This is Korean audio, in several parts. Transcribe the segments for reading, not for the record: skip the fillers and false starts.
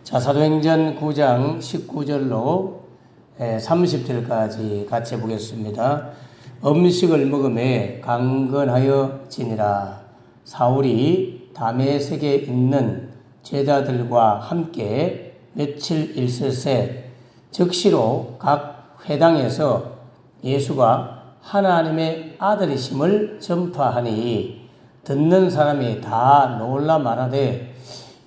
자, 사도행전 9장 19절로 30절까지 같이 보겠습니다. 음식을 먹음에 강건하여 지니라. 사울이 다메섹에 있는 제자들과 함께 며칠 있을새 즉시로 각 회당에서 예수가 하나님의 아들이심을 전파하니 듣는 사람이 다 놀라 말하되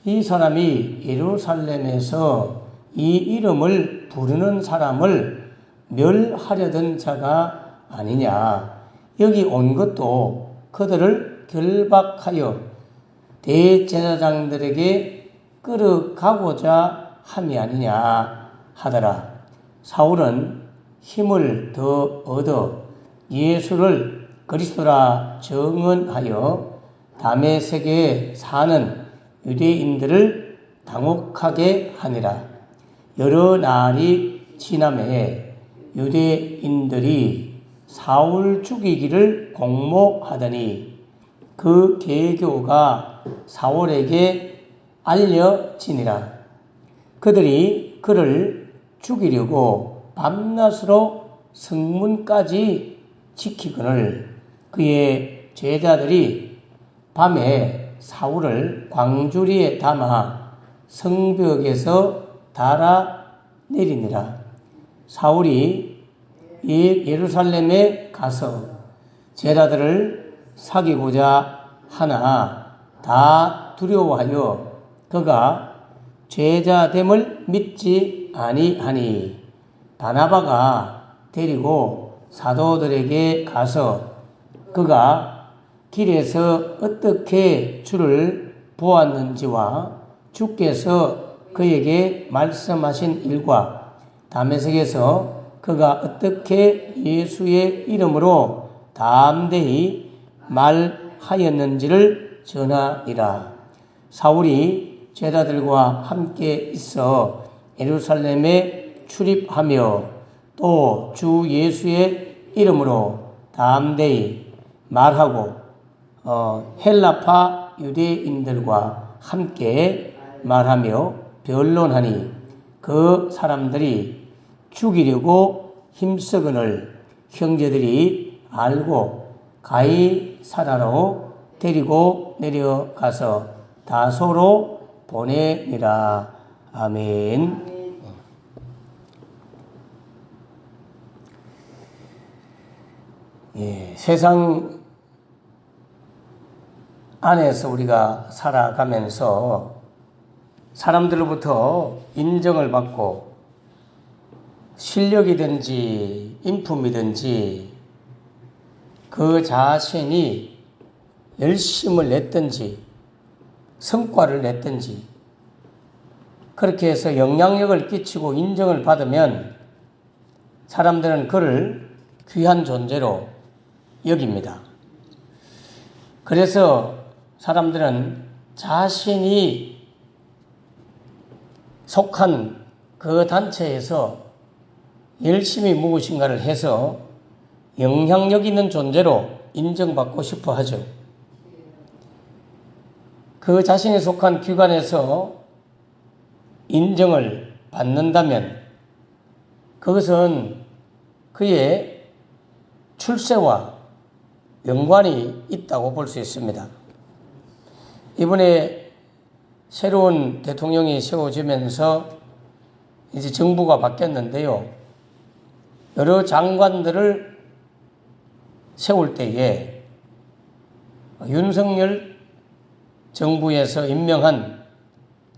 이 사람이 예루살렘에서 이 이름을 부르는 사람을 멸하려던 자가 아니냐. 여기 온 것도 그들을 결박하여 대제사장들에게 끌어가고자 함이 아니냐 하더라. 사울은 힘을 더 얻어 예수를 그리스도라 증언하여 다메섹에 사는 유대인들을 당혹하게 하니라. 여러 날이 지남에 유대인들이 사울 죽이기를 공모하더니 그 계교가 사울에게 알려지니라. 그들이 그를 죽이려고 밤낮으로 성문까지 지키거늘 그의 제자들이 밤에 사울을 광주리에 담아 성벽에서 달아 내리니라. 사울이 예루살렘에 가서 제자들을 사귀고자 하나 다 두려워하여 그가 제자됨을 믿지 아니하니 바나바가 데리고 사도들에게 가서 그가 길에서 어떻게 주를 보았는지와 주께서 그에게 말씀하신 일과 다메섹에서 그가 어떻게 예수의 이름으로 담대히 말하였는지를 전하니라. 사울이 제자들과 함께 있어 예루살렘에 출입하며 또 주 예수의 이름으로 담대히 말하고 헬라파 유대인들과 함께 말하며 변론하니 그 사람들이 죽이려고 힘쓰거늘 형제들이 알고 가이사라로 데리고 내려가서 다소로 보내니라. 아멘. 세상 안에서 우리가 살아가면서 사람들로부터 인정을 받고 실력이든지 인품이든지 그 자신이 열심을 냈든지 성과를 냈든지 그렇게 해서 영향력을 끼치고 인정을 받으면 사람들은 그를 귀한 존재로 여깁니다. 그래서 사람들은 자신이 속한 그 단체에서 열심히 무엇인가를 해서 영향력 있는 존재로 인정받고 싶어 하죠. 그 자신이 속한 기관에서 인정을 받는다면 그것은 그의 출세와 연관이 있다고 볼 수 있습니다. 이번에 새로운 대통령이 세워지면서 이제 정부가 바뀌었는데요. 여러 장관들을 세울 때에 윤석열 정부에서 임명한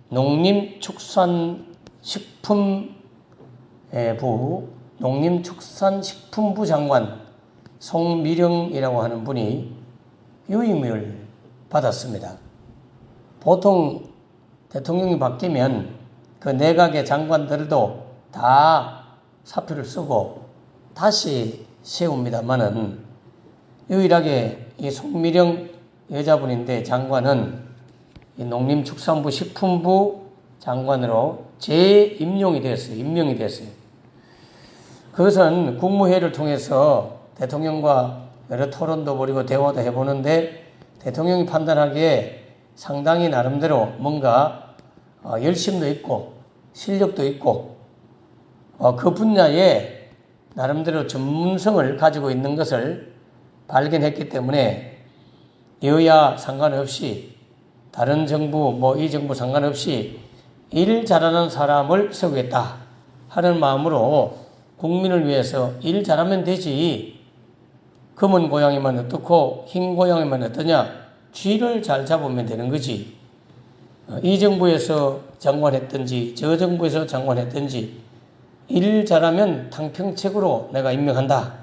농림축산식품부 장관 송미령이라고 하는 분이 유임을 받았습니다. 보통 대통령이 바뀌면 그 내각의 장관들도 다 사표를 쓰고 다시 세웁니다만은 유일하게 이 송미령 여자분인데 장관은 이 농림축산부 식품부 장관으로 재임용이 됐어요. 임명이 됐어요. 그것은 국무회의를 통해서 대통령과 여러 토론도 벌이고 대화도 해보는데 대통령이 판단하기에 상당히 나름대로 뭔가 열심도 있고 실력도 있고 그 분야에 나름대로 전문성을 가지고 있는 것을 발견했기 때문에 여야 상관없이 다른 정부 이 정부 상관없이 일 잘하는 사람을 세우겠다 하는 마음으로 국민을 위해서 일 잘하면 되지 검은 고양이만 어떻고 흰 고양이만 어떠냐 쥐를 잘 잡으면 되는 거지 이 정부에서 장관했든지 저 정부에서 장관했든지 일 잘하면 탕평책으로 내가 임명한다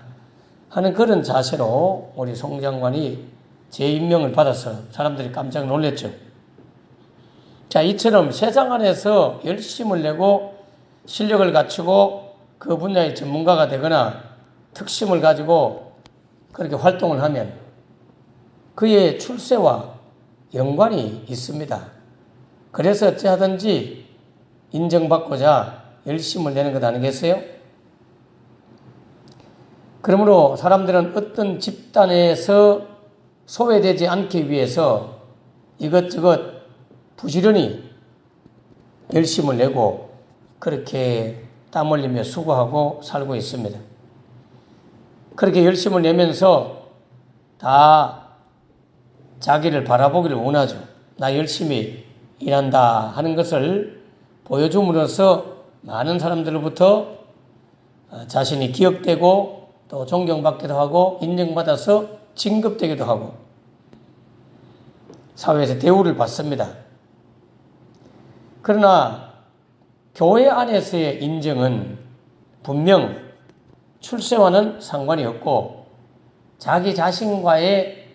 하는 그런 자세로 우리 송 장관이 재임명을 받아서 사람들이 깜짝 놀랐죠. 자, 이처럼 세상 안에서 열심을 내고 실력을 갖추고 그 분야의 전문가가 되거나 특심을 가지고 그렇게 활동을 하면 그의 출세와 연관이 있습니다. 그래서 어찌하든지 인정받고자 열심을 내는 것 아니겠어요? 그러므로 사람들은 어떤 집단에서 소외되지 않기 위해서 이것저것 부지런히 열심을 내고 그렇게 땀 흘리며 수고하고 살고 있습니다. 그렇게 열심을 내면서 다 자기를 바라보기를 원하죠. 나 열심히 일한다 하는 것을 보여줌으로써 많은 사람들로부터 자신이 기억되고 또 존경받기도 하고 인정받아서 진급되기도 하고 사회에서 대우를 받습니다. 그러나 교회 안에서의 인정은 분명 출세와는 상관이 없고 자기 자신과의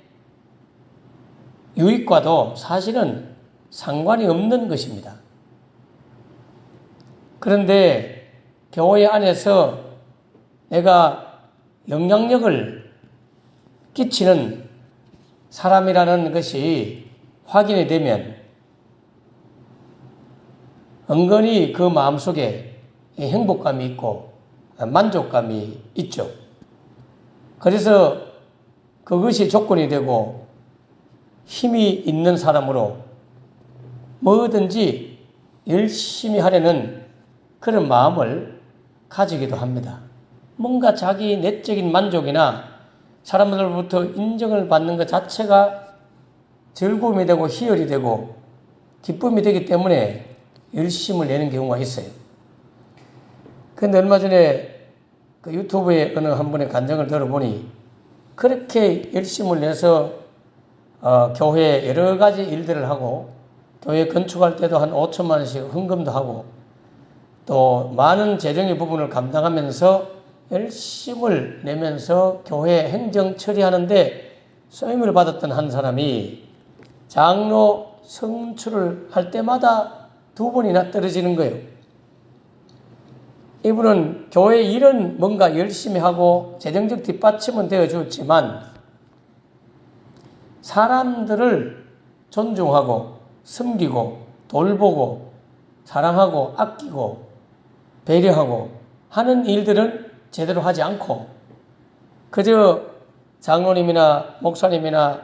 유익과도 사실은 상관이 없는 것입니다. 그런데 교회 안에서 내가 영향력을 끼치는 사람이라는 것이 확인이 되면 은근히 그 마음속에 행복감이 있고 만족감이 있죠. 그래서 그것이 조건이 되고 힘이 있는 사람으로 뭐든지 열심히 하려는 그런 마음을 가지기도 합니다. 뭔가 자기 내적인 만족이나 사람들로부터 인정을 받는 것 자체가 즐거움이 되고 희열이 되고 기쁨이 되기 때문에 열심을 내는 경우가 있어요. 그런데 얼마 전에 그 유튜브에 어느 한 분의 간증을 들어보니 그렇게 열심을 내서 교회에 여러 가지 일들을 하고 교회 건축할 때도 한 5천만 원씩 헌금도 하고 또 많은 재정의 부분을 감당하면서 열심을 내면서 교회 행정 처리하는데 쓰임을 받았던 한 사람이 장로 성출을 할 때마다 2번이나 떨어지는 거예요. 이분은 교회 일은 뭔가 열심히 하고 재정적 뒷받침은 되어주었지만 사람들을 존중하고 섬기고 돌보고 사랑하고 아끼고 배려하고 하는 일들은 제대로 하지 않고 그저 장로님이나 목사님이나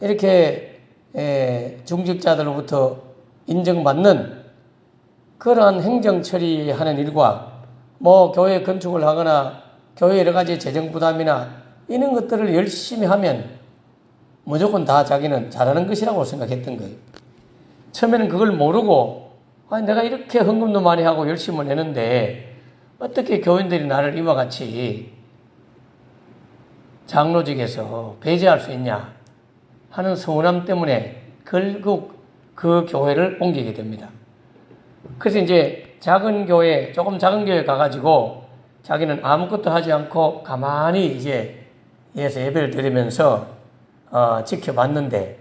이렇게 중직자들로부터 인정받는 그러한 행정 처리하는 일과 교회 건축을 하거나 교회 여러 가지 재정 부담이나 이런 것들을 열심히 하면 무조건 다 자기는 잘하는 것이라고 생각했던 거예요. 처음에는 그걸 모르고 내가 이렇게 헌금도 많이 하고 열심히 내는데 어떻게 교인들이 나를 이와 같이 장로직에서 배제할 수 있냐 하는 서운함 때문에 결국 그 교회를 옮기게 됩니다. 그래서 이제 조금 작은 교회 가가지고 자기는 아무것도 하지 않고 가만히 이제 예배를 드리면서 지켜봤는데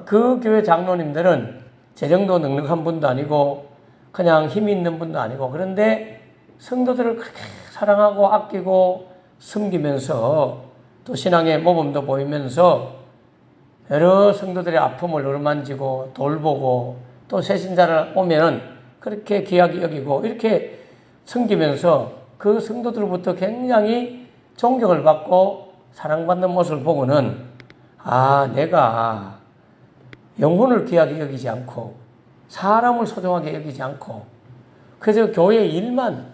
그 교회 장로님들은 재정도 넉넉한 분도 아니고 그냥 힘이 있는 분도 아니고 그런데 성도들을 그렇게 사랑하고 아끼고 섬기면서 또 신앙의 모범도 보이면서 여러 성도들의 아픔을 어루만지고 돌보고 또 새신자를 오면 그렇게 귀하게 여기고 이렇게 섬기면서 그 성도들로부터 굉장히 존경을 받고 사랑받는 모습을 보고는 내가 영혼을 귀하게 여기지 않고 사람을 소중하게 여기지 않고 그저 교회 일만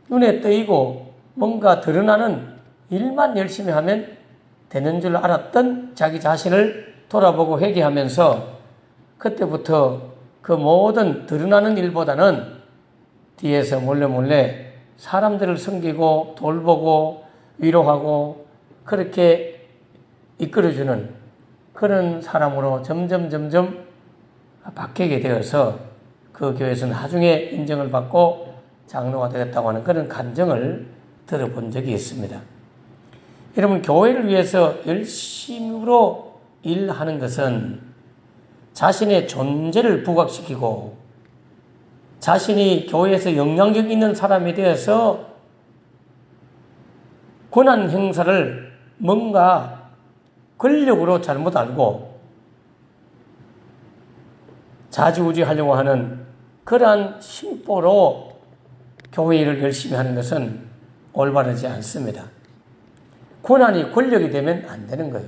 눈에 띄고 뭔가 드러나는 일만 열심히 하면 되는 줄 알았던 자기 자신을 돌아보고 회개하면서 그때부터 그 모든 드러나는 일보다는 뒤에서 몰래 사람들을 섬기고 돌보고 위로하고 그렇게 이끌어주는 그런 사람으로 점점 바뀌게 되어서 그 교회에서는 나중에 인정을 받고 장로가 되었다고 하는 그런 간증을 들어본 적이 있습니다. 여러분, 교회를 위해서 열심으로 일하는 것은 자신의 존재를 부각시키고 자신이 교회에서 영향력 있는 사람이 되어서 권한 행사를 뭔가 권력으로 잘못 알고 좌지우지하려고 하는 그러한 심보로 교회 일을 열심히 하는 것은 올바르지 않습니다. 권한이 권력이 되면 안 되는 거예요.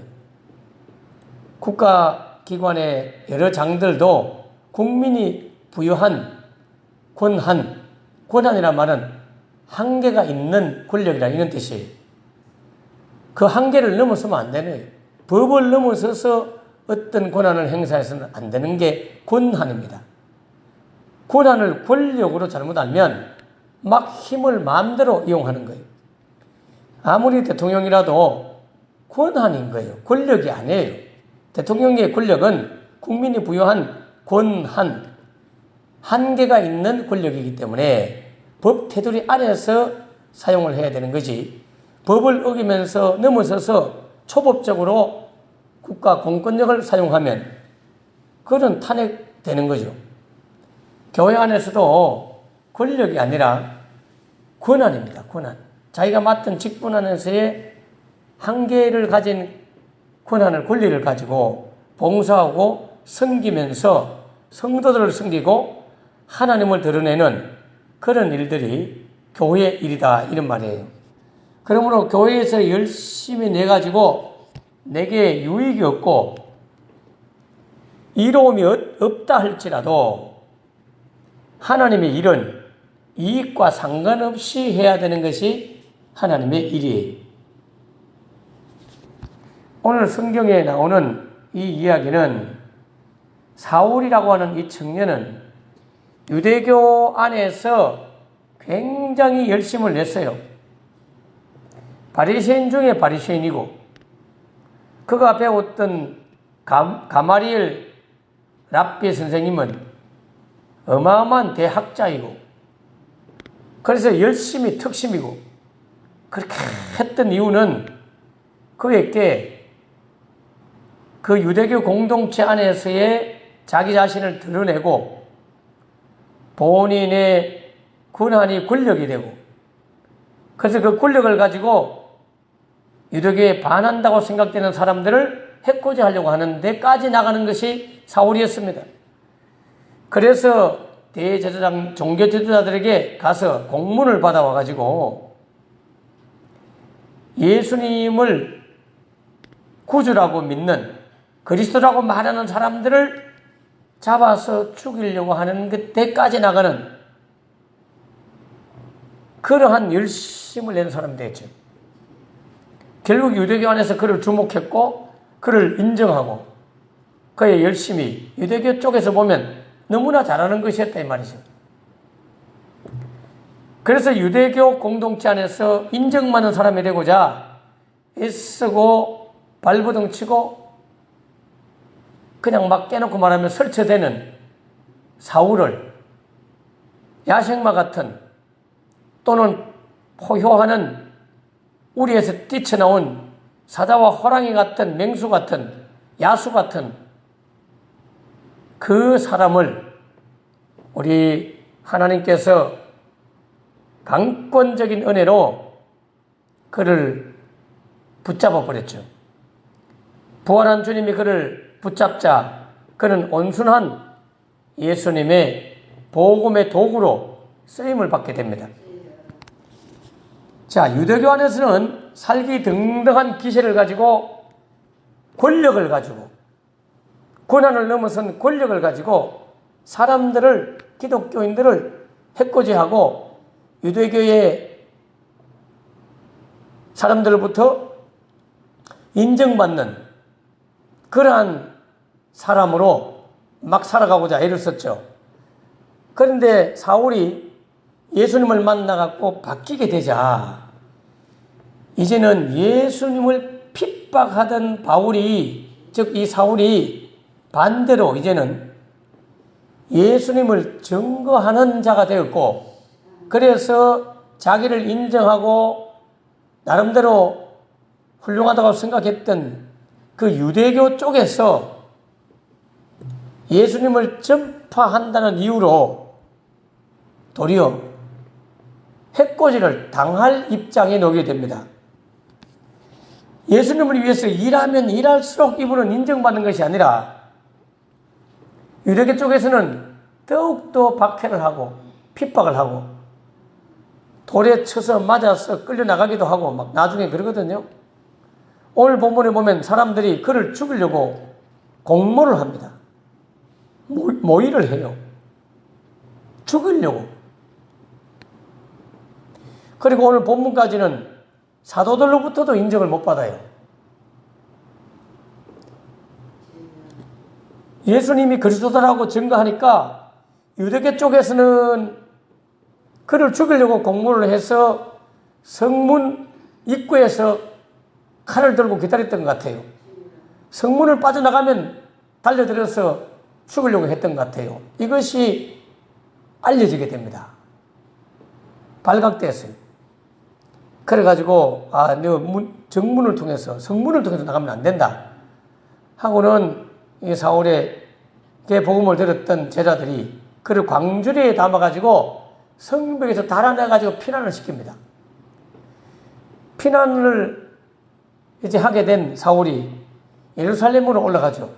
국가기관의 여러 장들도 국민이 부여한 권한이란 말은 한계가 있는 권력이라 이런 뜻이에요. 그 한계를 넘어서면 안 되는 거예요. 법을 넘어서서 어떤 권한을 행사해서는 안 되는 게 권한입니다. 권한을 권력으로 잘못 알면 막 힘을 마음대로 이용하는 거예요. 아무리 대통령이라도 권한인 거예요. 권력이 아니에요. 대통령의 권력은 국민이 부여한 권한, 한계가 있는 권력이기 때문에 법 테두리 안에서 사용을 해야 되는 거지, 법을 어기면서 넘어서서 초법적으로 국가 공권력을 사용하면 그건 탄핵되는 거죠. 교회 안에서도 권력이 아니라 권한입니다. 권한. 자기가 맡은 직분 안에서의 한계를 가진 권한을, 권리를 가지고 봉사하고 섬기면서 성도들을 섬기고 하나님을 드러내는 그런 일들이 교회의 일이다, 이런 말이에요. 그러므로 교회에서 열심히 내가지고 내게 유익이 없고 이로움이 없다 할지라도 하나님의 일은 이익과 상관없이 해야 되는 것이 하나님의 일이에요. 오늘 성경에 나오는 이 이야기는 사울이라고 하는 이 청년은 유대교 안에서 굉장히 열심을 냈어요. 바리새인 중에 바리새인이고 그가 배웠던 가마리엘 랍비 선생님은 어마어마한 대학자이고 그래서 열심히 특심이고 그렇게 했던 이유는 그에게 그 유대교 공동체 안에서의 자기 자신을 드러내고 본인의 권한이 권력이 되고 그래서 그 권력을 가지고 유대교에 반한다고 생각되는 사람들을 해코지 하려고 하는 데까지 나가는 것이 사울이었습니다. 그래서 대제사장, 종교 지도자들에게 가서 공문을 받아와 가지고 예수님을 구주라고 믿는 그리스도라고 말하는 사람들을 잡아서 죽이려고 하는 그때까지 나가는 그러한 열심을 내는 사람이 됐죠. 결국 유대교 안에서 그를 주목했고 그를 인정하고 그의 열심이 유대교 쪽에서 보면 너무나 잘하는 것이었다 이 말이죠. 그래서 유대교 공동체 안에서 인정받는 사람이 되고자 애쓰고 발버둥 치고 그냥 막 깨놓고 말하면 설쳐대는 사울을 야생마 같은 또는 포효하는 우리에서 뛰쳐나온 사자와 호랑이 같은 맹수 같은 야수 같은 그 사람을 우리 하나님께서 강권적인 은혜로 그를 붙잡아 버렸죠. 부활한 주님이 그를 붙잡자 그는 온순한 예수님의 복음의 도구로 쓰임을 받게 됩니다. 자, 유대교 안에서는 살기 등등한 기세를 가지고 권력을 가지고 권한을 넘어선 권력을 가지고 사람들을, 기독교인들을 해코지하고 유대교의 사람들로부터 인정받는 그러한 사람으로 막 살아가고자 애를 썼죠. 그런데 사울이 예수님을 만나갖고 바뀌게 되자 이제는 예수님을 핍박하던 바울이, 즉 이 사울이 반대로 이제는 예수님을 증거하는 자가 되었고, 그래서 자기를 인정하고 나름대로 훌륭하다고 생각했던 그 유대교 쪽에서 예수님을 전파한다는 이유로 도리어 해코지를 당할 입장에 놓게 됩니다. 예수님을 위해서 일하면 일할수록 이분은 인정받는 것이 아니라 유대교 쪽에서는 더욱더 박해를 하고 핍박을 하고 돌에 쳐서 맞아서 끌려나가기도 하고 막 나중에 그러거든요. 오늘 본문에 보면 사람들이 그를 죽이려고 공모를 합니다. 모의를 해요. 죽이려고. 그리고 오늘 본문까지는 사도들로부터도 인정을 못 받아요. 예수님이 그리스도라고 증거하니까 유대교 쪽에서는 그를 죽이려고 공모를 해서 성문 입구에서 칼을 들고 기다렸던 것 같아요. 성문을 빠져나가면 달려들어서 죽이려고 했던 것 같아요. 이것이 알려지게 됩니다. 발각됐어요. 그래가지고 너 정문을 통해서 성문을 통해서 나가면 안 된다 하고는 이 사울에게 복음을 들었던 제자들이 그를 광주리에 담아가지고 성벽에서 달아내가지고 피난을 시킵니다. 피난을 이제 하게 된 사울이 예루살렘으로 올라가죠.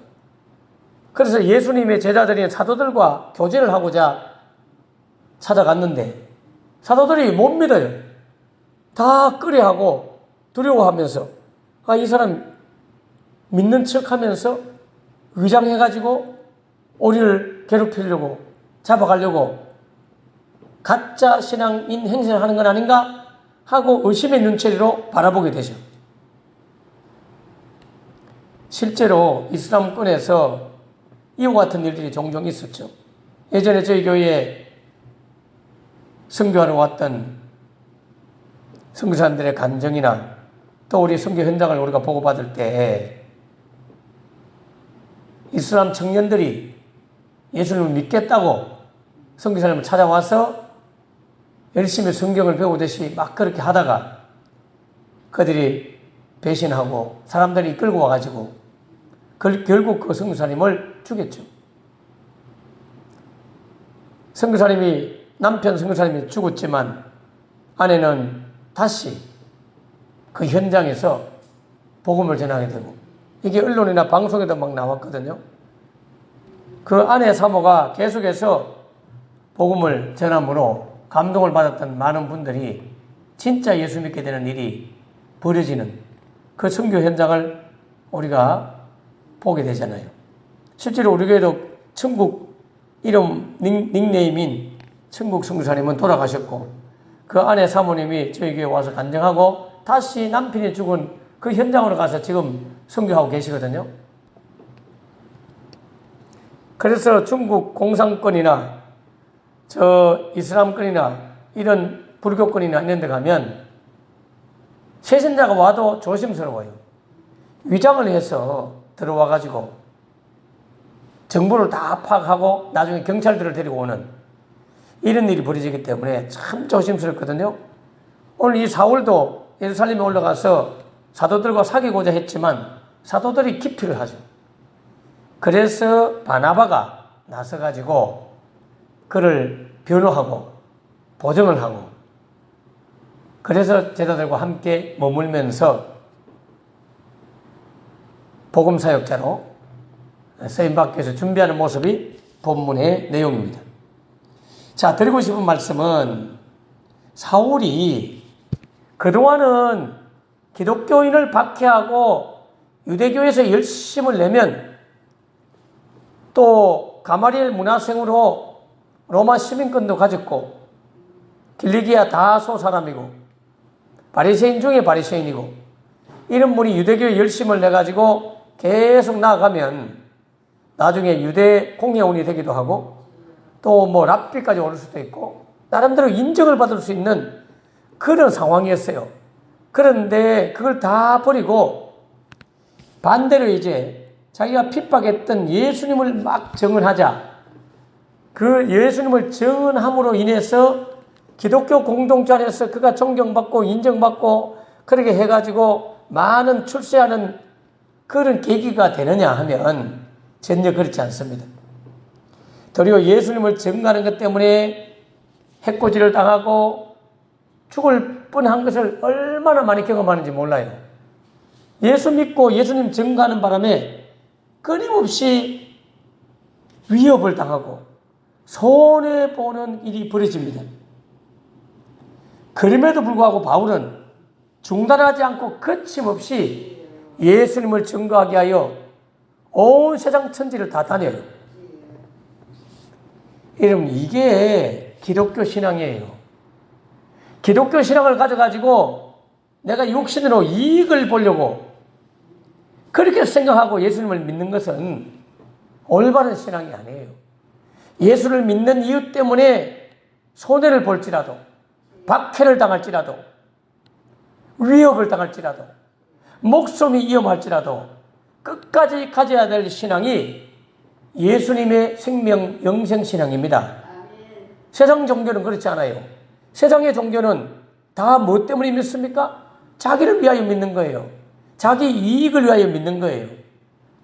그래서 예수님의 제자들인 사도들과 교제를 하고자 찾아갔는데 사도들이 못 믿어요. 다 꺼려하고 두려워하면서 이 사람 믿는 척하면서 위장해가지고 우리를 괴롭히려고 잡아가려고 가짜 신앙인 행세를 하는 건 아닌가 하고 의심의 눈초리로 바라보게 되죠. 실제로 이슬람권에서 이와 같은 일들이 종종 있었죠. 예전에 저희 교회에 선교하러 왔던 선교사님들의 간증이나 또 우리 선교 현장을 우리가 보고받을 때 이슬람 청년들이 예수님을 믿겠다고 선교사님을 찾아와서 열심히 성경을 배우듯이 막 그렇게 하다가 그들이 배신하고 사람들이 이끌고 와가지고 결국 그 선교사님을 죽였죠. 남편 선교사님이 죽었지만 아내는 다시 그 현장에서 복음을 전하게 되고 이게 언론이나 방송에도 막 나왔거든요. 그 아내 사모가 계속해서 복음을 전함으로 감동을 받았던 많은 분들이 진짜 예수 믿게 되는 일이 벌어지는 그 선교 현장을 우리가 보게 되잖아요. 실제로 우리 교회도 천국 이름 닉네임인 천국 선교사님은 돌아가셨고 그 아내 사모님이 저희 교회에 와서 간증하고 다시 남편이 죽은 그 현장으로 가서 지금 선교하고 계시거든요. 그래서 중국 공산권이나 저 이슬람권이나 이런 불교권이나 이런 데 가면 세신자가 와도 조심스러워요. 위장을 해서 들어와 가지고 정보를 다 파악하고 나중에 경찰들을 데리고 오는 이런 일이 벌어지기 때문에 참 조심스럽거든요. 오늘 이 사울도 예루살렘에 올라가서 사도들과 사귀고자 했지만 사도들이 기피를 하죠. 그래서 바나바가 나서가지고 그를 변호하고 보증을 하고 그래서 제자들과 함께 머물면서 복음사역자로 쓰임받기 위해서 준비하는 모습이 본문의 내용입니다. 자, 드리고 싶은 말씀은 사울이 그동안은 기독교인을 박해하고 유대교에서 열심을 내면 또 가마리엘 문화생으로 로마 시민권도 가졌고 길리기아 다소 사람이고 바리새인 중에 바리새인이고 이런 분이 유대교에 열심을 내가지고 계속 나아가면 나중에 유대 공회원이 되기도 하고 또 뭐 랍비까지 오를 수도 있고 나름대로 인정을 받을 수 있는 그런 상황이었어요. 그런데 그걸 다 버리고 반대로 이제 자기가 핍박했던 예수님을 막 증언하자. 그 예수님을 증언함으로 인해서 기독교 공동체 안에서 그가 존경받고 인정받고 그렇게 해가지고 많은 출세하는 그런 계기가 되느냐 하면 전혀 그렇지 않습니다. 도리어 예수님을 증거하는 것 때문에 해코지를 당하고 죽을 뻔한 것을 얼마나 많이 경험하는지 몰라요. 예수 믿고 예수님 증거하는 바람에 끊임없이 위협을 당하고 손해보는 일이 벌어집니다. 그럼에도 불구하고 바울은 중단하지 않고 거침없이 예수님을 증거하게 하여 온 세상 천지를 다 다녀요. 여러분, 이게 기독교 신앙이에요. 기독교 신앙을 가져가지고 내가 육신으로 이익을 보려고 그렇게 생각하고 예수님을 믿는 것은 올바른 신앙이 아니에요. 예수를 믿는 이유 때문에 손해를 볼지라도 박해를 당할지라도 위협을 당할지라도 목숨이 위험할지라도 끝까지 가져야 될 신앙이 예수님의 생명 영생 신앙입니다. 세상 종교는 그렇지 않아요. 세상의 종교는 다 뭐 때문에 믿습니까? 자기를 위하여 믿는 거예요. 자기 이익을 위하여 믿는 거예요.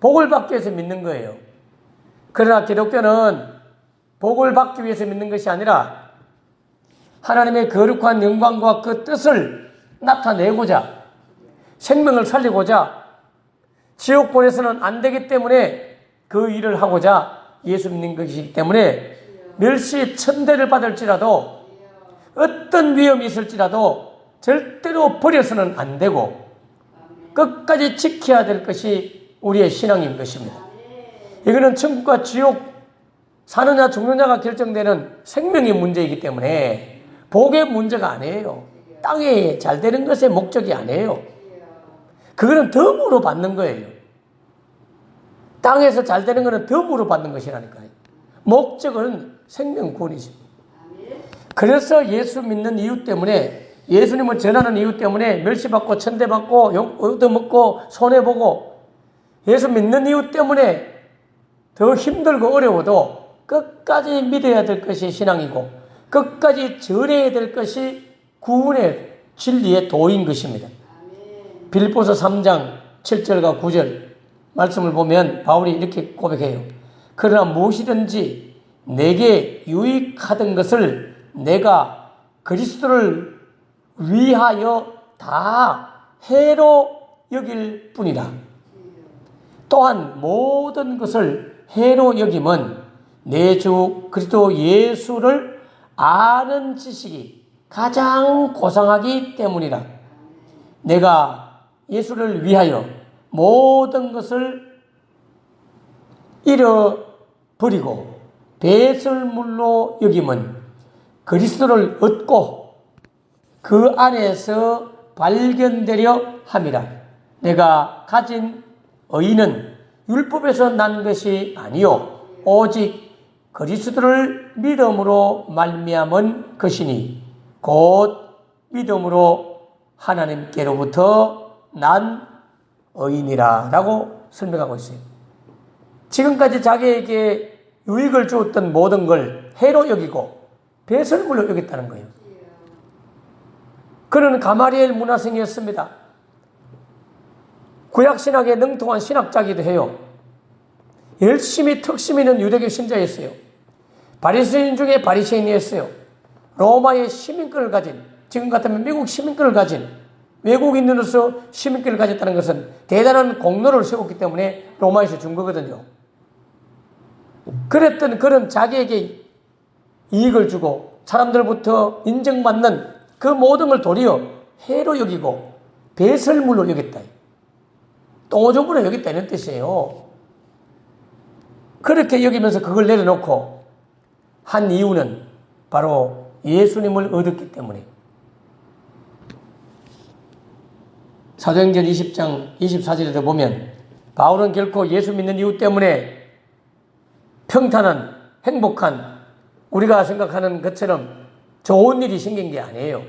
복을 받기 위해서 믿는 거예요. 그러나 기독교는 복을 받기 위해서 믿는 것이 아니라 하나님의 거룩한 영광과 그 뜻을 나타내고자 생명을 살리고자 지옥 보내서는 안 되기 때문에 그 일을 하고자 예수 믿는 것이기 때문에 멸시 천대를 받을지라도 어떤 위험이 있을지라도 절대로 버려서는 안 되고 끝까지 지켜야 될 것이 우리의 신앙인 것입니다. 이거는 천국과 지옥 사느냐 죽느냐가 결정되는 생명의 문제이기 때문에 복의 문제가 아니에요. 땅에 잘 되는 것의 목적이 아니에요. 그거는 덤으로 받는 거예요. 땅에서 잘 되는 것은 덤으로 받는 것이라니까요. 목적은 생명 구원이죠. 그래서 예수 믿는 이유 때문에 예수님을 전하는 이유 때문에 멸시받고 천대받고 얻어먹고 손해보고 예수 믿는 이유 때문에 더 힘들고 어려워도 끝까지 믿어야 될 것이 신앙이고 끝까지 전해야 될 것이 구원의 진리의 도인 것입니다. 빌립보서 3장 7절과 9절 말씀을 보면 바울이 이렇게 고백해요. 그러나 무엇이든지 내게 유익하던 것을 내가 그리스도를 위하여 다 해로 여길 뿐이라. 또한 모든 것을 해로 여김은 내 주 그리스도 예수를 아는 지식이 가장 고상하기 때문이라. 내가 예수를 위하여 모든 것을 잃어버리고 배설물로 여김은 그리스도를 얻고 그 안에서 발견되려 함이라. 내가 가진 의는 율법에서 난 것이 아니요 오직 그리스도를 믿음으로 말미암은 것이니 곧 믿음으로 하나님께로부터 난 의인이라 라고 설명하고 있어요. 지금까지 자기에게 유익을 주었던 모든 걸 해로 여기고 배설물로 여겼다는 거예요. 그는 가마리엘 문화생이었습니다. 구약신학에 능통한 신학자이기도 해요. 열심히 턱심 있는 유대교 신자였어요. 바리새인 중에 바리새인이었어요. 로마의 시민권을 가진, 지금 같으면 미국 시민권을 가진 외국인으로서 시민권을 가졌다는 것은 대단한 공로를 세웠기 때문에 로마에서 준 거거든요. 그랬던 그런 자기에게 이익을 주고 사람들부터 인정받는 그 모든 걸 도리어 해로 여기고 배설물로 여겼다. 똥오줌으로 여겼다 이런 뜻이에요. 그렇게 여기면서 그걸 내려놓고 한 이유는 바로 예수님을 얻었기 때문에. 사도행전 20장 24절에도 보면 바울은 결코 예수 믿는 이유 때문에 평탄한, 행복한, 우리가 생각하는 것처럼 좋은 일이 생긴 게 아니에요.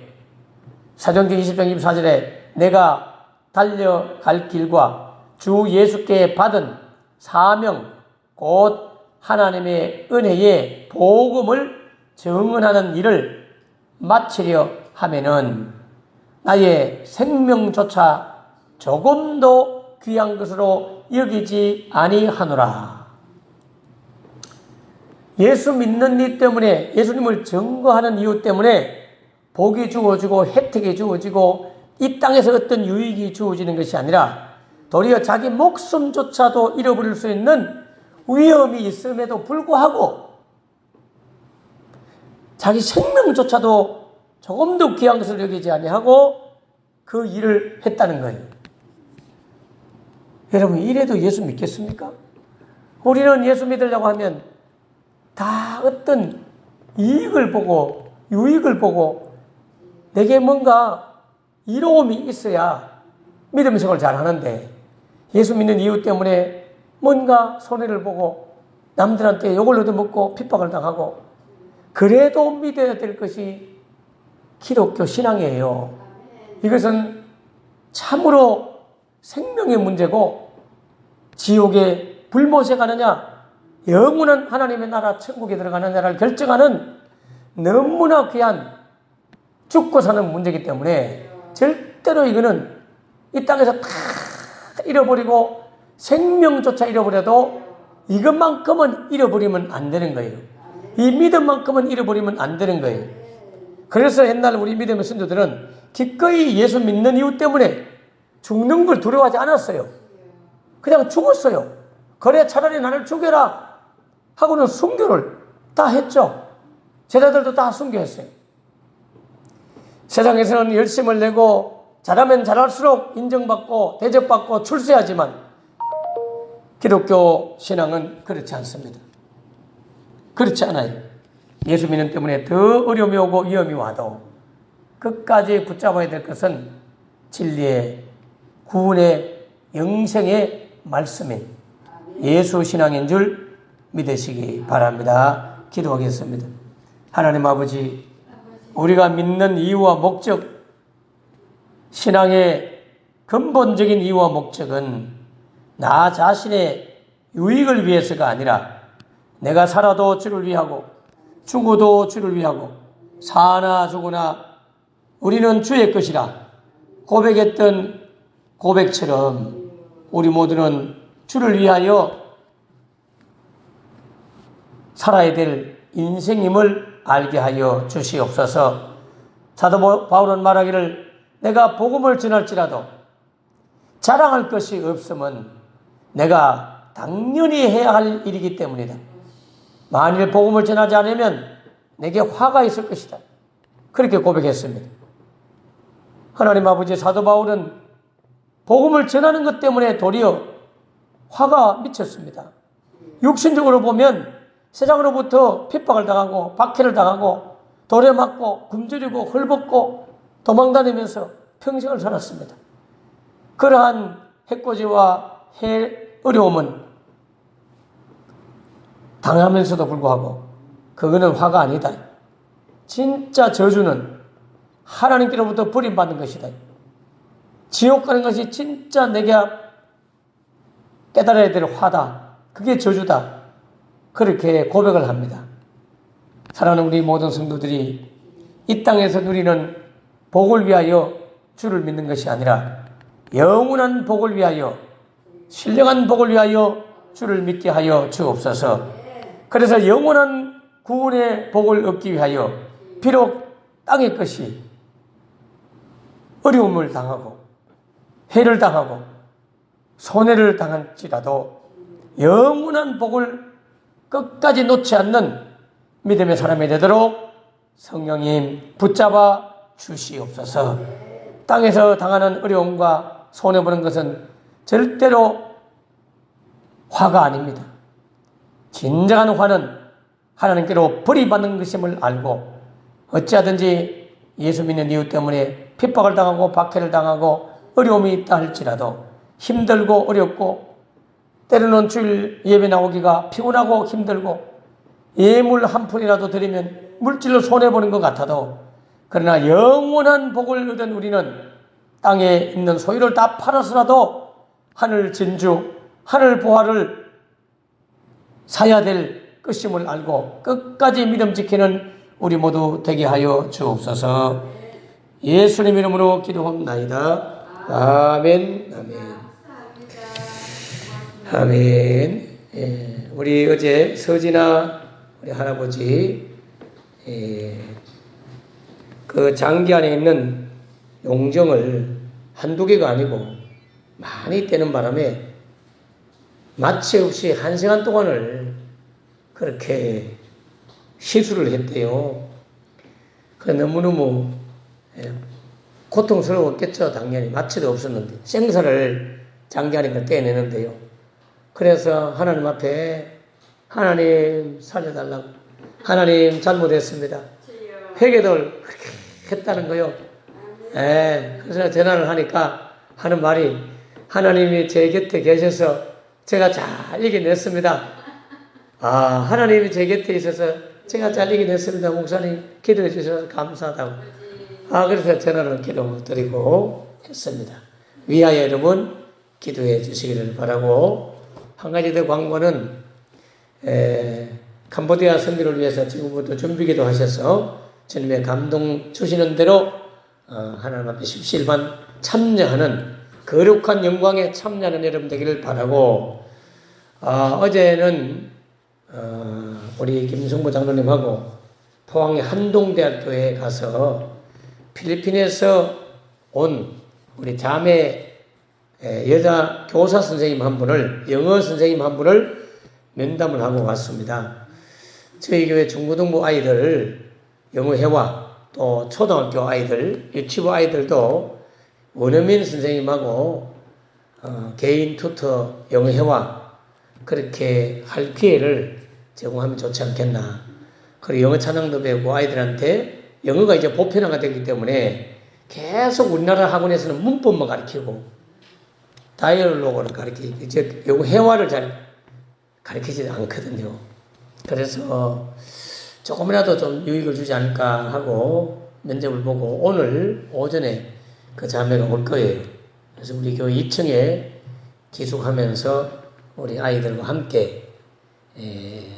사도행전 20장 24절에 내가 달려갈 길과 주 예수께 받은 사명 곧 하나님의 은혜의 복음을 증언하는 일을 마치려 하면은 나의 생명조차 조금도 귀한 것으로 여기지 아니하노라. 예수 믿는 일 때문에, 예수님을 증거하는 이유 때문에 복이 주어지고 혜택이 주어지고 이 땅에서 어떤 유익이 주어지는 것이 아니라 도리어 자기 목숨조차도 잃어버릴 수 있는 위험이 있음에도 불구하고 자기 생명조차도 조금도 귀한 것을 여기지 아니하고 그 일을 했다는 거예요. 여러분, 이래도 예수 믿겠습니까? 우리는 예수 믿으려고 하면 다 어떤 이익을 보고 유익을 보고 내게 뭔가 이로움이 있어야 믿음 생활을 잘 하는데, 예수 믿는 이유 때문에 뭔가 손해를 보고 남들한테 욕을 얻어먹고 핍박을 당하고 그래도 믿어야 될 것이 기독교 신앙이에요. 이것은 참으로 생명의 문제고, 지옥에 불못에 가느냐 영원한 하나님의 나라 천국에 들어가느냐를 결정하는 너무나 귀한 죽고 사는 문제이기 때문에 절대로 이거는 이 땅에서 다 잃어버리고 생명조차 잃어버려도 이것만큼은 잃어버리면 안 되는 거예요. 이 믿음만큼은 잃어버리면 안 되는 거예요. 그래서 옛날 우리 믿음의 선조들은 기꺼이 예수 믿는 이유 때문에 죽는 걸 두려워하지 않았어요. 그냥 죽었어요. 그래 차라리 나를 죽여라 하고는 순교를 다 했죠. 제자들도 다 순교했어요. 세상에서는 열심을 내고 잘하면 잘할수록 인정받고 대접받고 출세하지만 기독교 신앙은 그렇지 않습니다. 그렇지 않아요. 예수 믿는 때문에 더 어려움이 오고 위험이 와도 끝까지 붙잡아야 될 것은 진리의 구원의 영생의 말씀인 예수 신앙인 줄 믿으시기 바랍니다. 기도하겠습니다. 하나님 아버지, 우리가 믿는 이유와 목적, 신앙의 근본적인 이유와 목적은 나 자신의 유익을 위해서가 아니라 내가 살아도 주를 위하고 죽어도 주를 위하고 사나 죽으나 우리는 주의 것이라 고백했던 고백처럼 우리 모두는 주를 위하여 살아야 될 인생임을 알게 하여 주시옵소서. 사도 바울은 말하기를 내가 복음을 전할지라도 자랑할 것이 없으면 내가 당연히 해야 할 일이기 때문이다. 만일 복음을 전하지 않으면 내게 화가 있을 것이다. 그렇게 고백했습니다. 하나님 아버지, 사도 바울은 복음을 전하는 것 때문에 도리어 화가 미쳤습니다. 육신적으로 보면 세상으로부터 핍박을 당하고 박해를 당하고 돌에 맞고 굶주리고 헐벗고 도망다니면서 평생을 살았습니다. 그러한 해코지와 어려움은 당하면서도 불구하고 그거는 화가 아니다. 진짜 저주는 하나님께로부터 버림받는 것이다. 지옥 가는 것이 진짜 내가 깨달아야 될 화다. 그게 저주다. 그렇게 고백을 합니다. 사랑하는 우리 모든 성도들이 이 땅에서 누리는 복을 위하여 주를 믿는 것이 아니라 영원한 복을 위하여, 신령한 복을 위하여 주를 믿게 하여 주옵소서. 그래서 영원한 구원의 복을 얻기 위하여 비록 땅의 것이 어려움을 당하고 해를 당하고 손해를 당할지라도 영원한 복을 끝까지 놓지 않는 믿음의 사람이 되도록 성령님 붙잡아 주시옵소서. 땅에서 당하는 어려움과 손해보는 것은 절대로 화가 아닙니다. 진정한 화는 하나님께로 벌이받는 것임을 알고 어찌하든지 예수 믿는 이유 때문에 핍박을 당하고 박해를 당하고 어려움이 있다 할지라도 힘들고 어렵고 때로는 주일 예배 나오기가 피곤하고 힘들고 예물 한 푼이라도 드리면 물질로 손해보는 것 같아도 그러나 영원한 복을 얻은 우리는 땅에 있는 소유를 다 팔아서라도 하늘 진주, 하늘 보화를 사야 될 것임을 알고 끝까지 믿음 지키는 우리 모두 되게 하여 주옵소서. 예수님 이름으로 기도합나이다. 아멘. 아멘. 아멘. 예, 우리 어제 서진아 우리 할아버지 그 장기 안에 있는 용정을 한두 개가 아니고 많이 떼는 바람에 마취 없이 1시간 동안을 그렇게 시술을 했대요. 그래 너무너무 고통스러웠겠죠. 당연히 마취도 없었는데 생사를 장기 안에 걸 떼내는데요. 그래서 하나님 앞에 하나님 살려달라고, 하나님 잘못했습니다, 회개를 그렇게 했다는 거요. 그래서 전화를 하니까 하는 말이 하나님이 제 곁에 계셔서 제가 잘 이겨냈습니다. 하나님이 제 곁에 있어서 제가 잘 이겨냈습니다. 목사님 기도해 주셔서 감사하다고. 그래서 전화를 기도드리고 했습니다. 위하여 여러분 기도해 주시기를 바라고, 한 가지 더 광고는 캄보디아 선교를 위해서 지금부터 준비기도 하셔서 주님의 감동 주시는 대로 하나님 앞에 십시일반 참여하는 거룩한 영광에 참여하는 여러분 되기를 바라고, 어제는 우리 김성보 장로님하고 포항의 한동대학교에 가서 필리핀에서 온 우리 자매 여자 교사 선생님 한 분을, 영어 선생님 한 분을 면담을 하고 왔습니다. 저희 교회 중고등부 아이들 영어 회화, 또 초등학교 아이들, 유치부 아이들도 원어민 선생님하고 개인 튜터 영어 회화 그렇게 할 기회를 제공하면 좋지 않겠나. 그리고 영어 찬양도 배우고 아이들한테 영어가 이제 보편화가 되기 때문에 계속 우리나라 학원에서는 문법만 가르치고 다이얼로그를 가르치고 이제 영어 회화를 잘 가르치지 않거든요. 그래서 조금이라도 좀 유익을 주지 않을까 하고 면접을 보고 오늘 오전에 그 자매가 올 거예요. 그래서 우리 교회 2층에 기숙하면서 우리 아이들과 함께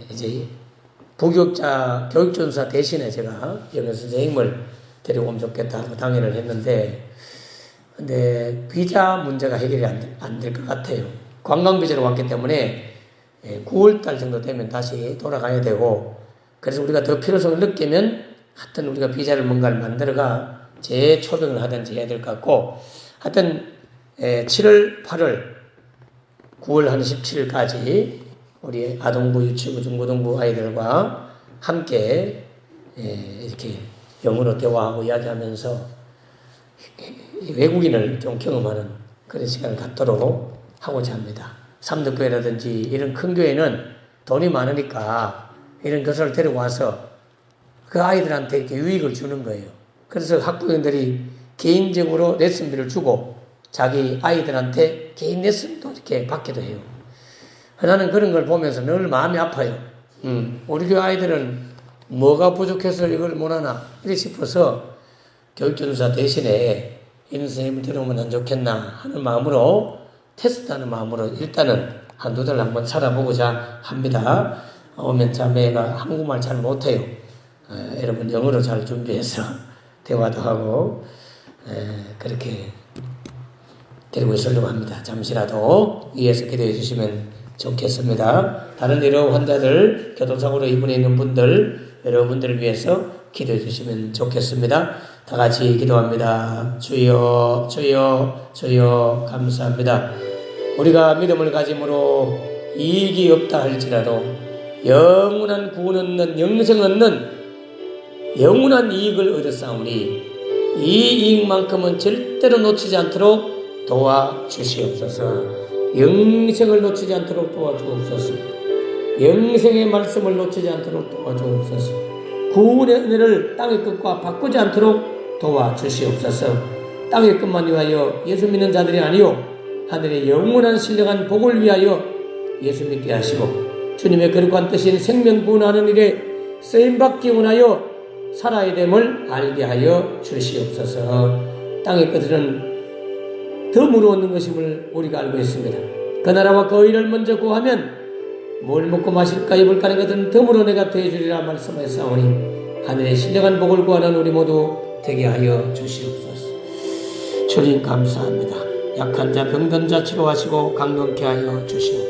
이제 부교육자 교육전사 대신에 제가 영어 선생님을 데리고 오면 좋겠다 하고 당연을 했는데, 근데 비자 문제가 해결이 안 될 것 같아요. 관광비자로 왔기 때문에 9월달 정도 되면 다시 돌아가야 되고, 그래서 우리가 더 필요성을 느끼면 하여튼 우리가 비자를 뭔가를 만들어가 재초빙을 하든지 해야 될 것 같고, 하여튼 7월, 8월, 9월 한 17일까지 우리 아동부, 유치부, 중고등부 아이들과 함께 이렇게 영어로 대화하고 이야기하면서 외국인을 좀 경험하는 그런 시간을 갖도록 하고자 합니다. 삼덕교회라든지 이런 큰 교회는 돈이 많으니까 이런 교사를 데려와서 그 아이들한테 이렇게 유익을 주는 거예요. 그래서 학부형들이 개인적으로 레슨비를 주고 자기 아이들한테 개인 레슨도 이렇게 받기도 해요. 나는 그런 걸 보면서 늘 마음이 아파요. 우리 교회 아이들은 뭐가 부족해서 이걸 못하나 이래 싶어서 교육전사 대신에 이런 선생님을 데려오면 안 좋겠나 하는 마음으로, 테스트하는 마음으로 일단은 한두 달 한번 살아보고자 합니다. 오면 자매가 한국말 잘 못해요. 여러분 영어로 잘 준비해서 대화도 하고 그렇게 데리고 있으려고 합니다. 잠시라도 위에서 기도해 주시면 좋겠습니다. 다른 여러 환자들, 교통사고로 입원해 있는 분들, 여러분들을 위해서 기도해 주시면 좋겠습니다. 다 같이 기도합니다. 주여, 주여, 주여, 감사합니다. 우리가 믿음을 가짐으로 이익이 없다 할지라도 영원한 구원 얻는, 영생 얻는 영원한 이익을 얻었사오니 이 이익만큼은 절대로 놓치지 않도록 도와주시옵소서. 영생을 놓치지 않도록 도와주옵소서. 영생의 말씀을 놓치지 않도록 도와주옵소서. 구원의 은혜를 땅의 끝과 바꾸지 않도록 도와주시옵소서. 땅의 끝만 위하여 예수 믿는 자들이 아니요 하늘의 영원한 신령한 복을 위하여 예수 믿게 하시고 주님의 거룩한 뜻인 생명 구원하는 일에 쓰임받기 원하여 살아야 됨을 알게 하여 주시옵소서. 땅의 끝은 덤으로 얻는 것임을 우리가 알고 있습니다. 그 나라와 그 의를 먼저 구하면 뭘 먹고 마실까 입을까 하는 것은 덤으로 내가 더해주리라 말씀하였사오니 하늘의 신령한 복을 구하는 우리 모두 되게 하여 주시옵소서. 주님 감사합니다. 약한 자 병든 자 치료하시고 강건케 하여 주시옵소서.